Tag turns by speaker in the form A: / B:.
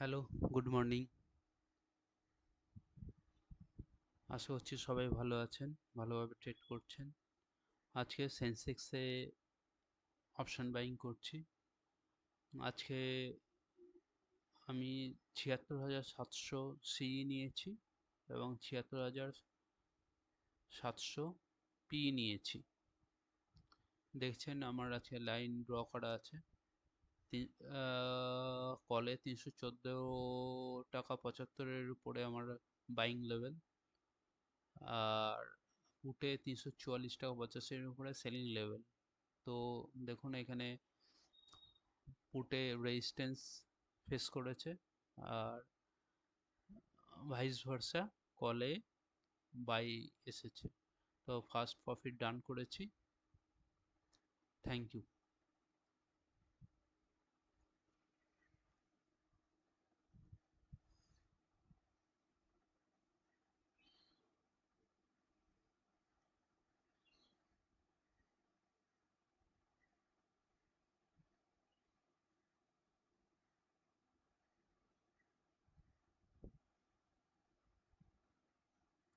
A: Hello, good morning. আশা করছি সবাই ভালো আছেন, ভালোভাবে ট্রেড করছেন। আজকে সেন্সেক্সে অপশন বাইং করছি। আজকে আমি ৭৬,৭০০ সিই নিয়েছি এবং ৭৬,৭০০ পি নিয়েছি। দেখছেন আমার আজকে লাইন ড্র করা আছে। কলে ৩১৪ টাকা ৭৫ উপরে আমার বাইং লেভেল, আর পুটে ৩৪৪ টাকা ৮৫ উপরে সেলিং লেভেল। তো দেখুন এখানে পুটে রেজিস্ট্যান্স ফেস করেছে, আর ভাইস ভার্সা কলে বাই এসেছে। তো ফার্স্ট প্রফিট ডান করেছি। Thank you.